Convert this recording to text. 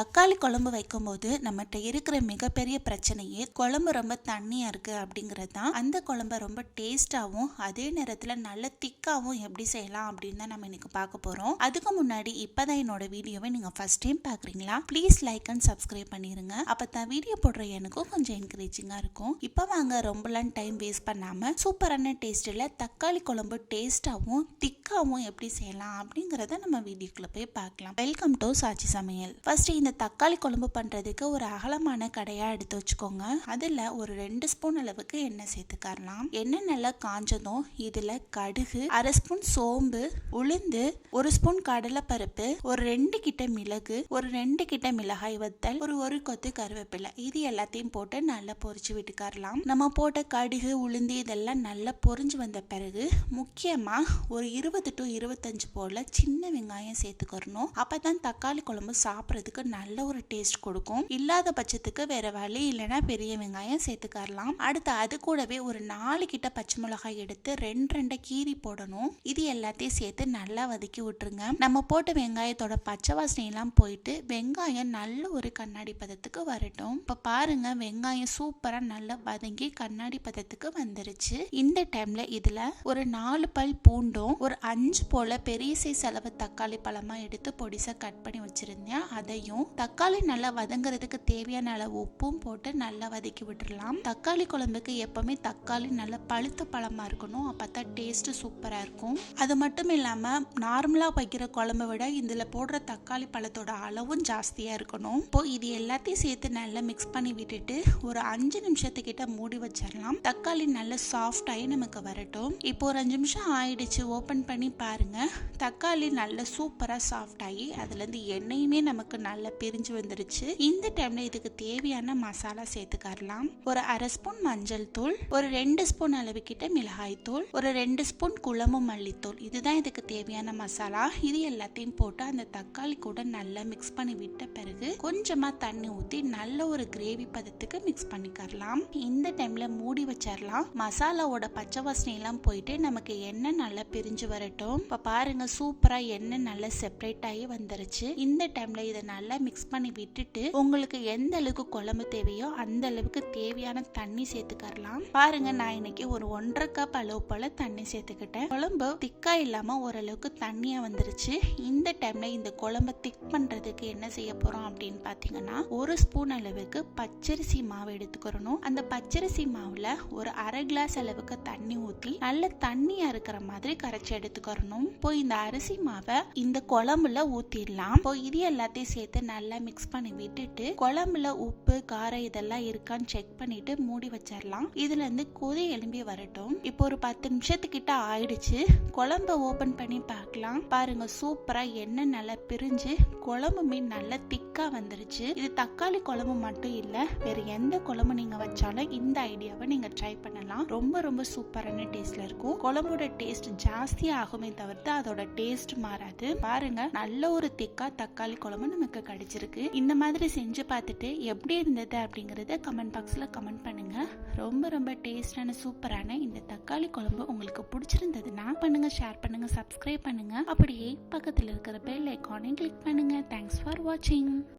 தக்காளி குழம்பு வைக்கும்போது நம்மகிட்ட இருக்கிற மிகப்பெரிய பிரச்சனையே குழம்பு ரொம்ப தண்ணியா இருக்கு அப்படிங்கிறது தான். அந்த குழம்பை ரொம்ப டேஸ்டாகவும் அதே நேரத்தில் நல்ல திக்காகவும் எப்படி செய்யலாம் அப்படின்னு தான் நம்ம இன்னைக்கு பார்க்க போறோம். அதுக்கு முன்னாடி இப்பதான் என்னோட வீடியோவை நீங்க ஃபர்ஸ்ட் டைம் பாக்குறீங்களா, ப்ளீஸ் லைக் அண்ட் சப்ஸ்கிரைப் பண்ணிருங்க. அப்பதான் வீடியோ போடுற எனக்கும் கொஞ்சம் என்கரேஜிங்கா இருக்கும். இப்போ வாங்க ரொம்பலாம் டைம் வேஸ்ட் பண்ணாம சூப்பரான டேஸ்ட்ல தக்காளி குழம்பு டேஸ்டாகவும் திக்காகவும் எப்படி செய்யலாம் அப்படிங்கறத நம்ம வீடியோக்குள்ள போய் பார்க்கலாம். வெல்கம் டு சாச்சி சமையல். ஃபர்ஸ்ட் இந்த தக்காளி குழம்பு பண்றதுக்கு ஒரு அகலமான கடையா எடுத்து வச்சுக்கோங்க. அதுல ஒரு 2 ஸ்பூன் அளவுக்கு எண்ணெய் சேர்த்துக்கலாம். எண்ணெய் நல்லா காஞ்சதும் இதுல கடுகு, 1/2 ஸ்பூன் சோம்பு, உளுந்து, 1 ஸ்பூன் கடலை பருப்பு, ஒரு 2 கிட்ட மிளகு, ஒரு 2 கிட்ட மிளகாய் வத்தல், ஒரு கொத்து கருவேப்பிலை, இது எல்லாத்தையும் போட்டு நல்லா பொரிச்சு விட்டுக்கலாம். நம்ம போட்ட கடுகு, உளுந்து இதெல்லாம் நல்லா பொரிஞ்சு வந்த பிறகு முக்கியமா ஒரு 20 to 25 போல சின்ன வெங்காயம் சேர்த்துக்கணும். அப்பதான் தக்காளி குழம்பு சாப்பிட்றதுக்கு நல்ல ஒரு டேஸ்ட் கொடுக்கும். இல்லாத பட்சத்துக்கு வேற வழி இல்லைன்னா பெரிய வெங்காயம் சேர்த்துக்கலாம். அடுத்து அது கூடவே ஒரு 4 கிட்ட பச்சை மிளகாய் எடுத்து 2 கீரி போடணும். இது எல்லாத்தையும் சேர்த்து நல்லா வதக்கி விட்டுருங்க. நம்ம போட்ட வெங்காயத்தோட பச்சை வாசனை எல்லாம் போயிட்டு வெங்காயம் நல்ல ஒரு கண்ணாடி பதத்துக்கு வரட்டும். இப்ப பாருங்க வெங்காயம் சூப்பரா நல்லா வதங்கி கண்ணாடி பதத்துக்கு வந்துருச்சு. இந்த டைம்ல இதுல ஒரு 4 பல் பூண்டும் ஒரு 5 போல பெரிய சைஸ் அளவு தக்காளி பழமா எடுத்து பொடிசா கட் பண்ணி வச்சிருந்தேன். அதையும் தக்காளி நல்லா வதங்குறதுக்கு தேவையான அளவு உப்பும் போட்டு நல்லா வதக்கி விட்டுறலாம். தக்காளி குழம்புக்கு எப்பவுமே தக்காளி நல்லா பழுத்த பழமா இருக்கணும், அப்பதான் டேஸ்ட் சூப்பரா இருக்கும். அது மட்டும் இல்லாம நார்மலா வைக்கிற குழம்பை விட இதுல போடுற தக்காளி பழத்தோட அளவும் ஜாஸ்தியா இருக்கணும். இப்போ இது எல்லாத்தையும் சேர்த்து நல்லா மிக்ஸ் பண்ணி விட்டுட்டு ஒரு 5 நிமிஷத்துக்கிட்ட மூடி வச்சிடலாம். தக்காளி நல்லா சாஃப்ட் ஆகி நமக்கு வரட்டும். இப்போ ஒரு 5 நிமிஷம் ஆயிடுச்சு. ஓபன் பண்ணி பாருங்க, தக்காளி நல்லா சூப்பரா சாஃப்ட் ஆகி அதுல இருந்து எண்ணெயுமே நமக்கு நல்லா பிரிஞ்சு வந்துருச்சு. இந்த டைம்ல இதுக்கு தேவையான மசாலா சேர்த்துக்கலாம். ஒரு 1/2 ஸ்பூன் மஞ்சள் தூள், ஒரு 2 ஸ்பூன் அளவு கிட்ட மிளகாய் தூள், ஒரு 2 ஸ்பூன் குழம்பு மல்லித்தூள், இதுதான் இதுக்கு தேவையான மசாலா. இது எல்லாத்தையும் போட்டு அந்த தக்காளி கூட நல்லா மிக்ஸ் பண்ணி விட்ட பிறகு கொஞ்சமா தண்ணி ஊத்தி நல்ல ஒரு கிரேவி பதத்துக்கு மிக்ஸ் பண்ணிக்கலாம். இந்த டைம்ல மூடி வச்சிடலாம். மசாலாவோட பச்சை வாசனை எல்லாம் போயிட்டு நமக்கு எண்ணெய் நல்லா பிரிஞ்சு வரட்டும். இப்ப பாருங்க சூப்பரா எண்ணெய் நல்லா செப்பரேட் ஆகி வந்துருச்சு. இந்த டைம்ல இதை நல்லா மிக்ஸ் பண்ணி விட்டுட்டு உங்களுக்கு எந்த அளவுக்கு குழம்பு தேவையோ அந்த அளவுக்கு தேவையான தண்ணி சேர்த்துக்கலாம். பாருங்க நான் இன்னைக்கு ஒரு 1.5 கப் அளவு போல தண்ணி சேர்த்துக்கிட்டேன். குழம்பு திக்கா இல்லாம ஓரளவுக்கு தண்ணியா வந்துருச்சு. இந்த டைம்ல இந்த குழம்பு திக் பண்றதுக்கு என்ன செய்ய போறோம் அப்படின்னு பாத்தீங்கன்னா, 1 ஸ்பூன் அளவுக்கு பச்சரிசி மாவு எடுத்துக்கிறணும். அந்த பச்சரிசி மாவுல ஒரு 1/2 கிளாஸ் அளவுக்கு தண்ணி ஊத்தி நல்ல தண்ணியா இருக்கிற மாதிரி கரைச்சி எடுத்துக்கிறணும். இப்போ இந்த அரிசி மாவை இந்த குழம்புல ஊத்திடலாம். இப்போ இது எல்லாத்தையும் சேர்த்து நல்லா மிக்ஸ் பண்ணி விட்டுட்டு குழம்புல உப்பு காரம் இதெல்லாம் இருக்கான்னு செக் பண்ணிட்டு மூடி வச்சிடலாம். இதுல இருந்து கொதி எழும்பி வரட்டும். இப்போ ஒரு 10 நிமிஷத்துக்கிட்ட ஆயிடுச்சு. குழம்ப ஓபன் பண்ணி பார்க்கலாம். பாருங்க சூப்பரா எண்ணெய் நல்லா பிரிஞ்சு குழம்புமே நல்லா திக்கா வந்துருச்சு. இது தக்காளி குழம்பு மட்டும் இல்ல, வேற எந்த குழம்பு நீங்க வச்சாலும் இந்த ஐடியாவை நீங்க ட்ரை பண்ணலாம். ரொம்ப ரொம்ப சூப்பரான டேஸ்ட்ல இருக்கும். குழம்போட டேஸ்ட் ஜாஸ்தி ஆகுமே தவிர்த்து அதோட டேஸ்ட் மாறாது. பாருங்க நல்ல ஒரு திக்கா தக்காளி குழம்பு நமக்கு கிடைச்சிருக்கு. இந்த மாதிரி செஞ்சு பார்த்துட்டு எப்படி இருந்தது அப்படிங்கறத கமெண்ட் பாக்ஸ்ல கமெண்ட் பண்ணுங்க. ரொம்ப ரொம்ப டேஸ்டான சூப்பரான இந்த தக்காளி குழம்பு உங்களுக்கு பிடிச்சிருந்ததுன்னா பண்ணுங்க, ஷேர் பண்ணுங்க, சப்ஸ்கிரைப் பண்ணுங்க. அப்படியே பக்கத்துல இருக்கிற பெல் ஐகானை கிளிக் பண்ணுங்க. தேங்க்ஸ் ஃபார் வாட்சிங்.